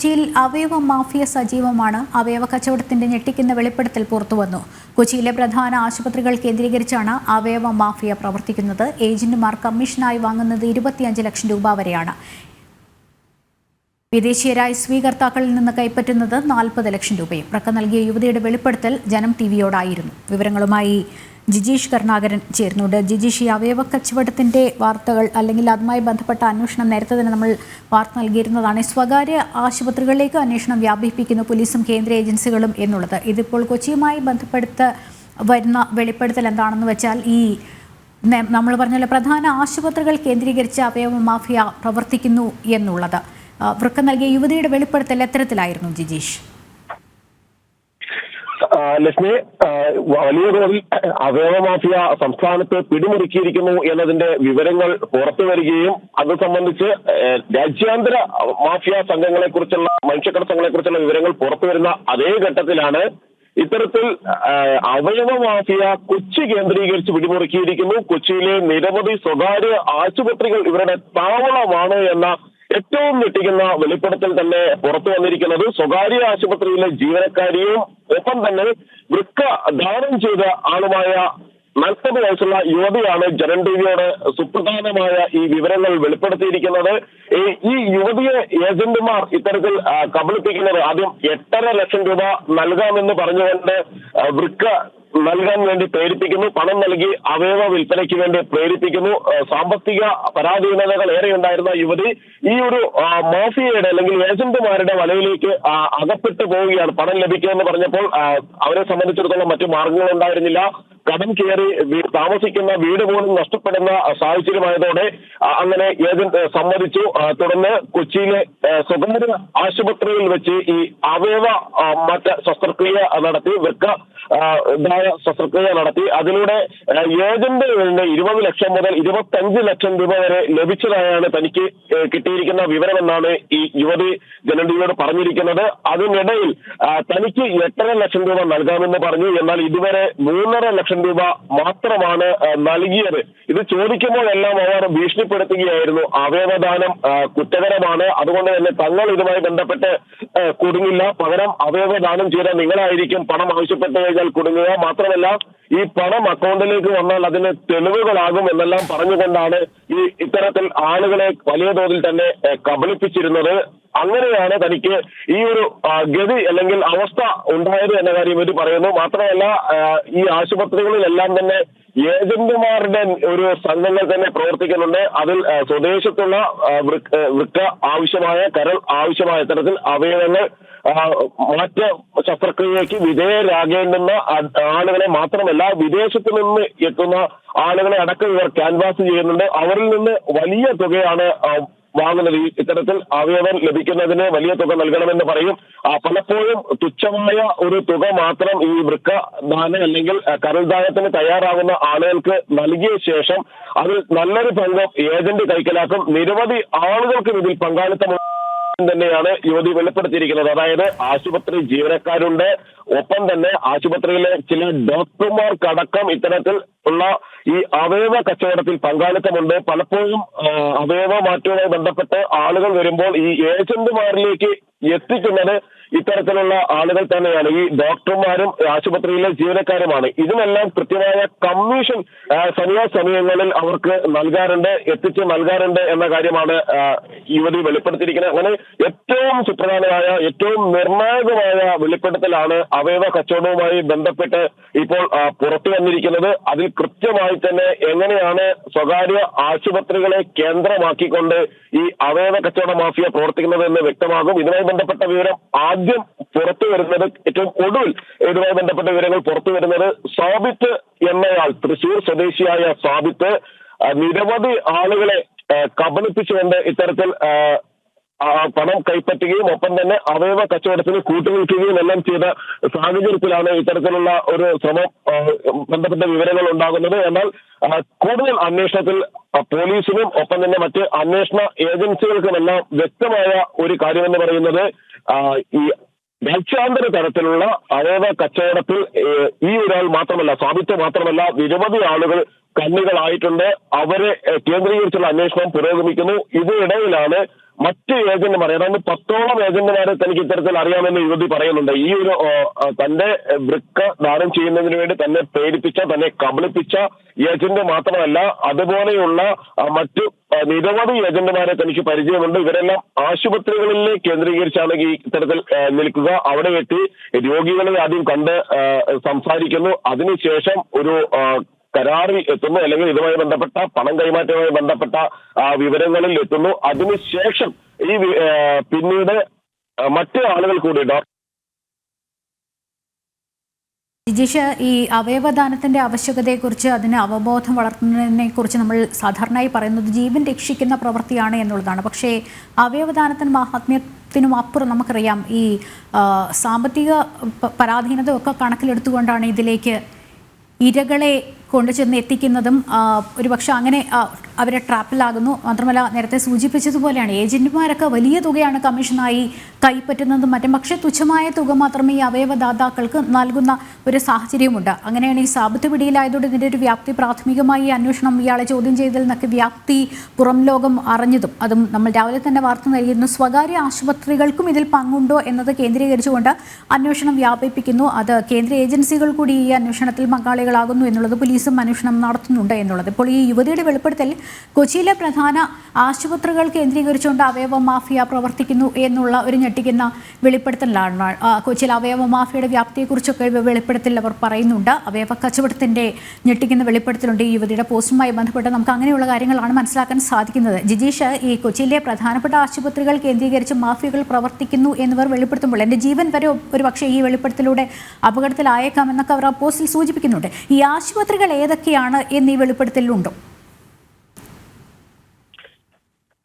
കൊച്ചിയിൽ അവയവ മാഫിയ സജീവമാണ്. അവയവ കച്ചവടത്തിന്റെ ഞെട്ടിക്കുന്ന വെളിപ്പെടുത്തൽ പുറത്തുവന്നു. കൊച്ചിയിലെ പ്രധാന ആശുപത്രികൾ കേന്ദ്രീകരിച്ചാണ് അവയവ മാഫിയ പ്രവർത്തിക്കുന്നത്. ഏജന്റുമാർ കമ്മീഷനായി വാങ്ങുന്നത് 25 ലക്ഷം രൂപ വരെയാണ്. വിദേശീയരായ സ്വീകർത്താക്കളിൽ നിന്ന് കൈപ്പറ്റുന്നത് 40 ലക്ഷം രൂപയും. റക്ക നൽകിയ യുവതിയുടെ വെളിപ്പെടുത്തൽ ജനം ടിവിയോടായിരുന്നു. വിവരങ്ങളുമായി ജിജീഷ് കരുണാകരൻ ചേരുന്നുണ്ട്. ജിജീഷ്, ഈ അവയവ കച്ചവടത്തിന്റെ വാർത്തകൾ അല്ലെങ്കിൽ അതുമായി ബന്ധപ്പെട്ട അന്വേഷണം നേരത്തെ തന്നെ നമ്മൾ വാർത്ത നൽകിയിരുന്നതാണ്. സ്വകാര്യ ആശുപത്രികളിലേക്ക് അന്വേഷണം വ്യാപിപ്പിക്കുന്നു പോലീസും കേന്ദ്ര ഏജൻസികളും എന്നുള്ളത്. ഇതിപ്പോൾ കൊച്ചിയുമായി ബന്ധപ്പെടുത്ത വരുന്ന വെളിപ്പെടുത്തൽ എന്താണെന്ന് വെച്ചാൽ, ഈ നമ്മൾ പറഞ്ഞ പ്രധാന ആശുപത്രികൾ കേന്ദ്രീകരിച്ച് അവയവ മാഫിയ പ്രവർത്തിക്കുന്നു എന്നുള്ളത്. വൃക്ക നൽകിയ യുവതിയുടെ വെളിപ്പെടുത്തൽ എത്തരത്തിലായിരുന്നു ജിജീഷ്? ലക്ഷ്മി, വലിയ തോതിൽ അവയവ മാഫിയ സംസ്ഥാനത്ത് പിടിമുറുക്കിയിരിക്കുന്നു എന്നതിന്റെ വിവരങ്ങൾ പുറത്തു വരികയും അത് സംബന്ധിച്ച് രാജ്യാന്തര മാഫിയ സംഘങ്ങളെ കുറിച്ചുള്ള മനുഷ്യക്കട സംഘങ്ങളെ കുറിച്ചുള്ള വിവരങ്ങൾ പുറത്തു വരുന്ന അതേ ഘട്ടത്തിലാണ് ഇത്തരത്തിൽ അവയവ മാഫിയ കൊച്ചി കേന്ദ്രീകരിച്ച് പിടിമുറുക്കിയിരിക്കുന്നു. കൊച്ചിയിലെ നിരവധി സ്വകാര്യ ആശുപത്രികൾ ഇവരുടെ താവളമാണ് എന്ന ഏറ്റവും ഞെട്ടിക്കുന്ന വെളിപ്പെടുത്തൽ തന്നെ പുറത്തു വന്നിരിക്കുന്നത്. സ്വകാര്യ ആശുപത്രിയിലെ ജീവനക്കാരിയും ഒപ്പം തന്നെ വൃക്ക ദാനം ചെയ്ത ആളുമായ 40 വയസ്സുള്ള യുവതിയാണ് ജനം ടിവിയോട് സുപ്രധാനമായ ഈ വിവരങ്ങൾ വെളിപ്പെടുത്തിയിരിക്കുന്നത്. ഈ യുവതിയെ ഏജന്റുമാർ ഇത്തരത്തിൽ കബളിപ്പിക്കുന്നത് ആദ്യം 8.5 ലക്ഷം രൂപ നൽകാമെന്ന് പറഞ്ഞുകൊണ്ട് വൃക്ക നൽകാൻ വേണ്ടി പ്രേരിപ്പിക്കുന്നു. പണം നൽകി അവയവ വിൽപ്പനയ്ക്ക് വേണ്ടി പ്രേരിപ്പിക്കുന്നു. സാമ്പത്തിക പരാധീനതകൾ ഏറെ ഉണ്ടായിരുന്ന യുവതി ഈ ഒരു മാഫിയയുടെ അല്ലെങ്കിൽ ഏജന്റുമാരുടെ വലയിലേക്ക് അകപ്പെട്ടു പോവുകയാണ്. പണം ലഭിക്കുമെന്ന് പറഞ്ഞപ്പോൾ അവരെ സംബന്ധിച്ചിടത്തോളം മറ്റു മാർഗങ്ങൾ ഉണ്ടായിരുന്നില്ല. കടം കയറി താമസിക്കുന്ന വീട് പോലും നഷ്ടപ്പെടുന്ന സാഹചര്യമായതോടെ അങ്ങനെ ഏജന്റ് സമ്മതിച്ചു. തുടർന്ന് കൊച്ചിയിലെ സ്വകാര്യ ആശുപത്രിയിൽ വെച്ച് ഈ അവയവ മാറ്റ ശസ്ത്രക്രിയ നടത്തി, വൃക്ക ശസ്ത്രക്രിയ നടത്തി. അതിലൂടെ ഏജന്റ് 20 ലക്ഷം മുതൽ 25 ലക്ഷം രൂപ വരെ ലഭിച്ചതായാണ് തനിക്ക് കിട്ടിയിരിക്കുന്ന വിവരമെന്നാണ് ഈ യുവതി ജനം ടിവിയോട് പറഞ്ഞിരിക്കുന്നത്. അതിനിടയിൽ തനിക്ക് 8.5 ലക്ഷം രൂപ നൽകാമെന്ന് പറഞ്ഞു. എന്നാൽ ഇതുവരെ 3.5 ലക്ഷം രൂപ മാത്രമാണ് നൽകിയത്. ഇത് ചോദിക്കുമ്പോഴെല്ലാം അവർ ഭീഷണിപ്പെടുത്തുകയായിരുന്നു. അവയവദാനം കുറ്റകരമാണ്, അതുകൊണ്ട് തന്നെ തങ്ങൾ ഇതുമായി ബന്ധപ്പെട്ട് കുടുങ്ങില്ല, പകരം അവയവദാനം ചെയ്ത നിങ്ങളായിരിക്കും പണം ആവശ്യപ്പെട്ട് കഴിഞ്ഞാൽ കുടുങ്ങുക, മാത്രമല്ല ഈ പണം അക്കൗണ്ടിലേക്ക് വന്നാൽ അതിന് തെളിവുകളാകും എന്നെല്ലാം പറഞ്ഞുകൊണ്ടാണ് ഇത്തരത്തിൽ ആളുകളെ വലിയ തോതിൽ തന്നെ കബളിപ്പിച്ചിരുന്നത്. അങ്ങനെയാണ് തനിക്ക് ഈ ഒരു ഗതി അല്ലെങ്കിൽ അവസ്ഥ ഉണ്ടായത് എന്ന കാര്യം ഇവർ പറയുന്നു. മാത്രമല്ല ഈ ആശുപത്രികളിലെല്ലാം തന്നെ ഏജന്റുമാരുടെ ഒരു സംഘങ്ങൾ തന്നെ പ്രവർത്തിക്കുന്നുണ്ട്. അതിൽ സ്വദേശത്തുള്ള വൃക്ക ആവശ്യമായ, കരൾ ആവശ്യമായ തരത്തിൽ അവയവങ്ങൾ മാറ്റ ശസ്ത്രക്രിയയ്ക്ക് വിധേയരാകേണ്ടുന്ന ആളുകളെ മാത്രമല്ല വിദേശത്ത് നിന്ന് എത്തുന്ന ആളുകളെ അടക്കം ഇവർ ക്യാൻവാസ് ചെയ്യുന്നുണ്ട്. അവരിൽ നിന്ന് വലിയ തുകയാണ് വാങ്ങുന്നത്. ഇത്തരത്തിൽ അവയവം ലഭിക്കുന്നതിന് വലിയ തുക നൽകണമെന്ന് പറയും. പലപ്പോഴും തുച്ഛമായ ഒരു തുക മാത്രം ഈ വൃക്ക ദാനം അല്ലെങ്കിൽ കരൾ ദാനത്തിന് തയ്യാറാകുന്ന ആളുകൾക്ക് നൽകിയ ശേഷം അതിൽ നല്ലൊരു പങ്കം ഏജന്റ് കൈക്കലാക്കും. നിരവധി ആളുകൾക്ക് ഇതിൽ പങ്കാളിത്തം തന്നെയാണ് യുവതി വെളിപ്പെടുത്തിയിരിക്കുന്നത്. അതായത് ആശുപത്രി ജീവനക്കാരുണ്ട്, ഒപ്പം തന്നെ ആശുപത്രിയിലെ ചില ഡോക്ടർമാർക്കടക്കം ഇത്തരത്തിൽ ഉള്ള ഈ അവയവ കച്ചവടത്തിൽ പങ്കാളിത്തമുണ്ട്. പലപ്പോഴും അവയവ മാറ്റവുമായി ബന്ധപ്പെട്ട് ആളുകൾ വരുമ്പോൾ ഈ ഏജന്റുമാരിലേക്ക് എത്തിക്കുന്നത് ഇത്തരത്തിലുള്ള ആളുകൾ തന്നെയാണ്. ഈ ഡോക്ടർമാരും ആശുപത്രിയിലെ ജീവനക്കാരുമാണ്. ഇതിനെല്ലാം കൃത്യമായ കമ്മീഷൻ സമയങ്ങളിൽ അവർക്ക് നൽകാറുണ്ട്, എത്തിച്ച് നൽകാറുണ്ട് എന്ന കാര്യമാണ് യുവതി വെളിപ്പെടുത്തിയിരിക്കുന്നത്. അങ്ങനെ ഏറ്റവും സുപ്രധാനമായ, ഏറ്റവും നിർണായകമായ വെളിപ്പെടുത്തലാണ് അവയവ കച്ചവടവുമായി ബന്ധപ്പെട്ട് ഇപ്പോൾ പുറത്തു വന്നിരിക്കുന്നത്. അതിൽ കൃത്യമായി തന്നെ എങ്ങനെയാണ് സ്വകാര്യ ആശുപത്രികളെ കേന്ദ്രമാക്കിക്കൊണ്ട് ഈ അവയവ കച്ചവട മാഫിയ പ്രവർത്തിക്കുന്നത് എന്ന് വ്യക്തമാകും. ഇതുമായി ബന്ധപ്പെട്ട വിവരം ആദ്യം പുറത്തു വരുന്നത്, ഏറ്റവും ഒടുവിൽ ഇതുമായി ബന്ധപ്പെട്ട വിവരങ്ങൾ പുറത്തു വരുന്നത് സാബിത്ത് എന്നയാൾ, തൃശൂർ സ്വദേശിയായ സാബിത്ത് നിരവധി ആളുകളെ കബളിപ്പിച്ചുകൊണ്ട് ഇത്തരത്തിൽ പണം കൈപ്പറ്റുകയും ഒപ്പം തന്നെ അവയവ കച്ചവടത്തിന് കൂട്ടുനിൽക്കുകയും എല്ലാം ചെയ്ത സാഹചര്യത്തിലാണ് ഇത്തരത്തിലുള്ള ഒരു ശ്രമം ബന്ധപ്പെട്ട വിവരങ്ങൾ ഉണ്ടാകുന്നത്. എന്നാൽ കൂടുതൽ അന്വേഷണത്തിൽ പോലീസിനും ഒപ്പം തന്നെ മറ്റ് അന്വേഷണ ഏജൻസികൾക്കുമെല്ലാം വ്യക്തമായ ഒരു കാര്യമെന്ന് പറയുന്നത് ഈ രാജ്യാന്തര തരത്തിലുള്ള അവയവ കച്ചവടത്തിൽ ഈ ഒരാൾ മാത്രമല്ല, സാബിത്ത് മാത്രമല്ല, നിരവധി ആളുകൾ കണ്ണികളായിട്ടുണ്ട്. അവരെ കേന്ദ്രീകരിച്ചുള്ള അന്വേഷണം പുരോഗമിക്കുന്നു. ഇതിനിടയിലാണ് മറ്റ് ഏജന്റുമാർ ഏതാണ്ട് 10ഓളം ഏജന്റുമാരെ തനിക്ക് ഇത്തരത്തിൽ അറിയാമെന്ന് യുവതി പറയുന്നുണ്ട്. ഈ ഒരു തന്റെ വൃക്ക ദാനം ചെയ്യുന്നതിന് വേണ്ടി തന്നെ പ്രേരിപ്പിച്ച, തന്നെ കബളിപ്പിച്ച ഏജന്റ് മാത്രമല്ല, അതുപോലെയുള്ള മറ്റു നിരവധി ഏജന്റുമാരെ തനിക്ക് പരിചയമുണ്ട്. ഇവരെല്ലാം ആശുപത്രികളിൽ കേന്ദ്രീകരിച്ചാണ് ഈ ഇത്തരത്തിൽ നിൽക്കുക. അവിടെ എത്തി രോഗികളെ ആദ്യം കണ്ട് സംസാരിക്കുന്നു. അതിനുശേഷം ഒരു കരാറിൽ എത്തുന്നു, അല്ലെങ്കിൽ ഇതുമായി ബന്ധപ്പെട്ട പണം കൈമാറ്റവുമായി ബന്ധപ്പെട്ട വിവരങ്ങളിൽ എത്തുന്നു. അതിനുശേഷം ഈ പിന്നീട് മറ്റു ആളുകൾ കൂടി ജിജീഷ്, ഈ അവയവദാനത്തിന്റെ ആവശ്യകതയെക്കുറിച്ച്, അതിന് അവബോധം വളർത്തുന്നതിനെ കുറിച്ച് നമ്മൾ സാധാരണയായി പറയുന്നത് ജീവൻ രക്ഷിക്കുന്ന പ്രവൃത്തിയാണ് എന്നുള്ളതാണ്. പക്ഷേ അവയവദാനത്തിന് മാഹാത്മ്യത്തിനും അപ്പുറം നമുക്കറിയാം ഈ സാമ്പത്തിക പരാധീനതയൊക്കെ കണക്കിലെടുത്തുകൊണ്ടാണ് ഇതിലേക്ക് ഇരകളെ കൊണ്ടുചെന്ന് എത്തിക്കുന്നതും ഒരുപക്ഷെ അങ്ങനെ അവരെ ട്രാപ്പിലാകുന്നു. മാത്രമല്ല, നേരത്തെ സൂചിപ്പിച്ചതുപോലെയാണ് ഏജന്റുമാരൊക്കെ വലിയ തുകയാണ് കമ്മീഷനായി കൈപ്പറ്റുന്നതും മറ്റും. പക്ഷേ തുച്ഛമായ തുക മാത്രമേ ഈ അവയവദാതാക്കൾക്ക് നൽകുന്ന ഒരു സാഹചര്യമുണ്ട്. അങ്ങനെയാണ് ഈ സാമ്പത്തിക പിടിയിലായതോടെ ഇതിൻ്റെ ഒരു വ്യാപ്തി, പ്രാഥമികമായി അന്വേഷണം ഇയാളെ ചോദ്യം ചെയ്തതിൽ നിന്നൊക്കെ വ്യാപ്തി പുറം ലോകം അറിഞ്ഞതും. അതും നമ്മൾ രാവിലെ തന്നെ വാർത്ത നൽകിയിരുന്നു. സ്വകാര്യ ആശുപത്രികൾക്കും ഇതിൽ പങ്കുണ്ടോ എന്നത് കേന്ദ്രീകരിച്ചുകൊണ്ട് അന്വേഷണം വ്യാപിപ്പിക്കുന്നു. അത് കേന്ദ്ര ഏജൻസികൾ കൂടി ഈ അന്വേഷണത്തിൽ പങ്കാളികളാകുന്നു എന്നുള്ളത് പോലീസും അന്വേഷണം നടത്തുന്നുണ്ട് എന്നുള്ളത്. ഇപ്പോൾ ഈ യുവതിയുടെ വെളിപ്പെടുത്തൽ കൊച്ചിയിലെ പ്രധാന ആശുപത്രികൾ കേന്ദ്രീകരിച്ചുകൊണ്ട് അവയവ മാഫിയ പ്രവർത്തിക്കുന്നു എന്നുള്ള ഒരു ഞെട്ടിക്കുന്ന വെളിപ്പെടുത്തലാണ്. കൊച്ചിയിൽ അവയവ മാഫിയയുടെ വ്യാപ്തിയെക്കുറിച്ചൊക്കെ വെളിപ്പെടുത്തൽ അവർ പറയുന്നുണ്ട്. അവയവ കച്ചവടത്തിൻ്റെ ഞെട്ടിക്കുന്ന വെളിപ്പെടുത്തലുണ്ട്. ഈ യുവതിയുടെ പോസ്റ്റുമായി ബന്ധപ്പെട്ട് നമുക്ക് അങ്ങനെയുള്ള കാര്യങ്ങളാണ് മനസ്സിലാക്കാൻ സാധിക്കുന്നത്. ജിജീഷ്, ഈ കൊച്ചിയിലെ പ്രധാനപ്പെട്ട ആശുപത്രികൾ കേന്ദ്രീകരിച്ച് മാഫിയകൾ പ്രവർത്തിക്കുന്നു എന്നിവർ വെളിപ്പെടുത്തുമ്പോൾ എൻ്റെ ജീവൻ വരെ ഒരു പക്ഷേ ഈ വെളിപ്പെടുത്തലൂടെ അപകടത്തിലായേക്കാമെന്നൊക്കെ അവർ ആ പോസ്റ്റിൽ സൂചിപ്പിക്കുന്നുണ്ട്. ഈ ആശുപത്രികൾ ഏതൊക്കെയാണ് എന്നീ വെളിപ്പെടുത്തലുണ്ടോ?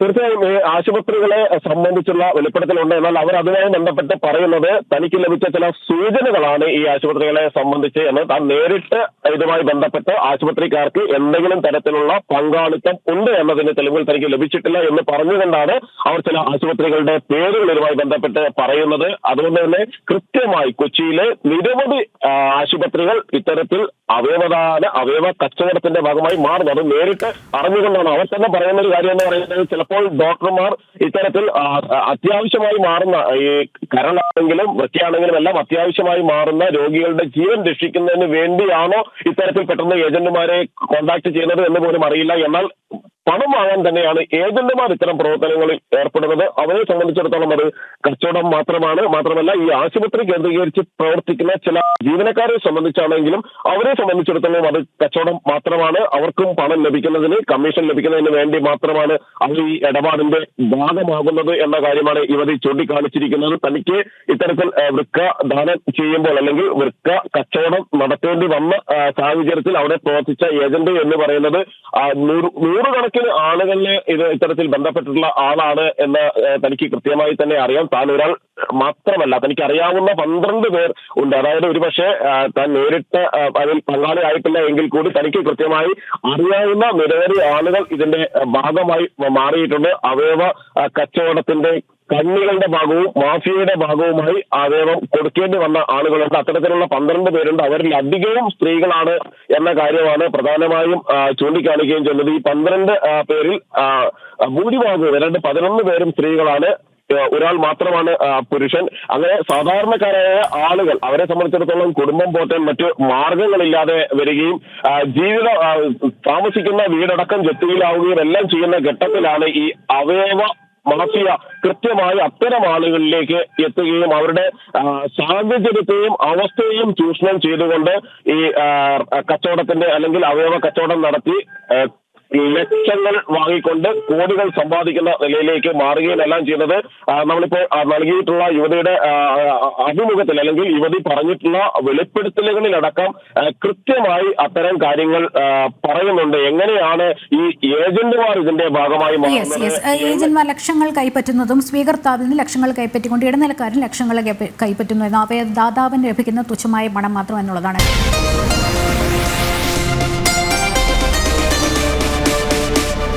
തീർച്ചയായും ആശുപത്രികളെ സംബന്ധിച്ചുള്ള വെളിപ്പെടുത്തലുണ്ട്. എന്നാൽ അവർ അതുമായി ബന്ധപ്പെട്ട് പറയുന്നത് തനിക്ക് ലഭിച്ച ചില സൂചനകളാണ് ഈ ആശുപത്രികളെ സംബന്ധിച്ച് എന്ന്. താൻ നേരിട്ട് ഇതുമായി ബന്ധപ്പെട്ട് ആശുപത്രിക്കാർക്ക് എന്തെങ്കിലും തരത്തിലുള്ള പങ്കാളിത്തം ഉണ്ട് എന്നതിന് തെളിവുകൾ തനിക്ക് ലഭിച്ചിട്ടില്ല എന്ന് പറഞ്ഞുകൊണ്ടാണ് അവർ ചില ആശുപത്രികളുടെ പേരുകൾ ഇതുമായി ബന്ധപ്പെട്ട് പറയുന്നത്. അതുകൊണ്ട് തന്നെ കൃത്യമായി കൊച്ചിയിലെ നിരവധി ആശുപത്രികൾ ഇത്തരത്തിൽ അവയവ കച്ചവടത്തിന്റെ ഭാഗമായി മാറുന്നു. അത് നേരിട്ട് അറിഞ്ഞുകൊണ്ടാണ്. അവർ തന്നെ പറയുന്ന ഒരു കാര്യം എന്ന് പറയുന്നത്, ചിലപ്പോൾ ഡോക്ടർമാർ ഇത്തരത്തിൽ അത്യാവശ്യമായി മാറുന്ന ഈ കരളാണെങ്കിലും വൃക്കയാണെങ്കിലും എല്ലാം അത്യാവശ്യമായി മാറുന്ന രോഗികളുടെ ജീവൻ രക്ഷിക്കുന്നതിന് വേണ്ടിയാണോ ഇത്തരത്തിൽ പെട്ടെന്ന് ഏജന്റുമാരെ കോൺടാക്ട് ചെയ്യുന്നത് എന്ന് പോലും അറിയില്ല. എന്നാൽ പണം വാങ്ങാൻ തന്നെയാണ് ഏജന്റുമാർ ഇത്തരം പ്രവർത്തനങ്ങളിൽ ഏർപ്പെടുന്നത്. അവരെ സംബന്ധിച്ചിടത്തോളം അത് കച്ചവടം മാത്രമാണ്. മാത്രമല്ല, ഈ ആശുപത്രി കേന്ദ്രീകരിച്ച് പ്രവർത്തിക്കുന്ന ചില ജീവനക്കാരെ സംബന്ധിച്ചാണെങ്കിലും അവരെ സംബന്ധിച്ചിടത്തോളം അത് കച്ചവടം മാത്രമാണ്. അവർക്കും പണം ലഭിക്കുന്നതിന്, കമ്മീഷൻ ലഭിക്കുന്നതിന് വേണ്ടി മാത്രമാണ് അവർ ഈ ഇടപാടിന്റെ ഭാഗമാകുന്നത് എന്ന കാര്യമാണ് യുവതി ചൂണ്ടിക്കാണിച്ചിരിക്കുന്നത്. തനിക്ക് ഇത്തരത്തിൽ വൃക്ക ദാനം ചെയ്യുമ്പോൾ അല്ലെങ്കിൽ വൃക്ക കച്ചവടം നടത്തേണ്ടി വന്ന സാഹചര്യത്തിൽ അവിടെ പ്രവർത്തിച്ച ഏജന്റ് എന്ന് പറയുന്നത് നൂറുകണക്കിന് ആളുകളിലെ ഇത്തരത്തിൽ ബന്ധപ്പെട്ടിട്ടുള്ള ആളാണ് എന്ന് തനിക്ക് കൃത്യമായി തന്നെ അറിയാം. താൻ ഒരാൾ മാത്രമല്ല, തനിക്ക് അറിയാവുന്ന 12 പേർ ഉണ്ട്. അതായത് ഒരുപക്ഷെ താൻ നേരിട്ട് അതിൽ പങ്കാളിയായിട്ടില്ല എങ്കിൽ കൂടി തനിക്ക് കൃത്യമായി അറിയാവുന്ന നിരവധി ആളുകൾ ഇതിന്റെ ഭാഗമായി മാറിയിട്ടുണ്ട്. അവയവ കച്ചവടത്തിന്റെ കണ്ണികളുടെ ഭാഗവും മാഫിയയുടെ ഭാഗവുമായി അവയവം കൊടുക്കേണ്ടി വന്ന ആളുകളുണ്ട്. അത്തരത്തിലുള്ള 12 പേരുണ്ട്. അവരിൽ അധികവും സ്ത്രീകളാണ് എന്ന കാര്യമാണ് പ്രധാനമായും ചൂണ്ടിക്കാണിക്കുകയും ചെയ്യുന്നത്. ഈ 12 പേരിൽ ഭൂരിഭാഗവും 11 പേരും സ്ത്രീകളാണ്. ഒരാൾ മാത്രമാണ് പുരുഷൻ. അങ്ങനെ സാധാരണക്കാരായ ആളുകൾ, അവരെ സംബന്ധിച്ചിടത്തോളം കുടുംബം പോറ്റാൻ മറ്റു മാർഗങ്ങളില്ലാതെ വരികയും താമസിക്കുന്ന വീടടക്കം ജപ്തിയിലാവുകയും എല്ലാം ചെയ്യുന്ന ഘട്ടത്തിലാണ് ഈ അവയവ മാഫിയ കൃത്യമായി അത്തരം ആളുകളിലേക്ക് എത്തുകയും അവരുടെ സാഹചര്യത്തെയും അവസ്ഥയെയും ചൂഷണം ചെയ്തുകൊണ്ട് ഈ കച്ചവടത്തിന്റെ അല്ലെങ്കിൽ അവയവ കച്ചവടം നടത്തി ലക്ഷങ്ങൾ വാങ്ങിക്കൊണ്ട് കോടികൾ സമ്പാദിക്കുന്ന നിലയിലേക്ക് മാറുകയും എല്ലാം ചെയ്യുന്നത്. നമ്മളിപ്പോൾ നൽകിയിട്ടുള്ള യുവതിയുടെ അഭിമുഖത്തിൽ അല്ലെങ്കിൽ യുവതി പറഞ്ഞിട്ടുള്ള വെളിപ്പെടുത്തലുകളിലടക്കം കൃത്യമായി അത്തരം കാര്യങ്ങൾ പറയുന്നുണ്ട്. എങ്ങനെയാണ് ഈ ഏജന്റുമാർ ഇതിന്റെ ഭാഗമായി മാറുന്നത്? ഏജന്റുമാർ ലക്ഷങ്ങൾ കൈപ്പറ്റുന്നതും സ്വീകർത്താവിൽ നിന്ന് ലക്ഷങ്ങൾ കൈപ്പറ്റിക്കൊണ്ട് ഇടനിലക്കാരൻ ലക്ഷങ്ങൾ കൈപ്പറ്റുന്നു എന്ന അവയവദാതാവിന് ലഭിക്കുന്ന തുച്ഛമായ പണം മാത്രം എന്നുള്ളതാണ്.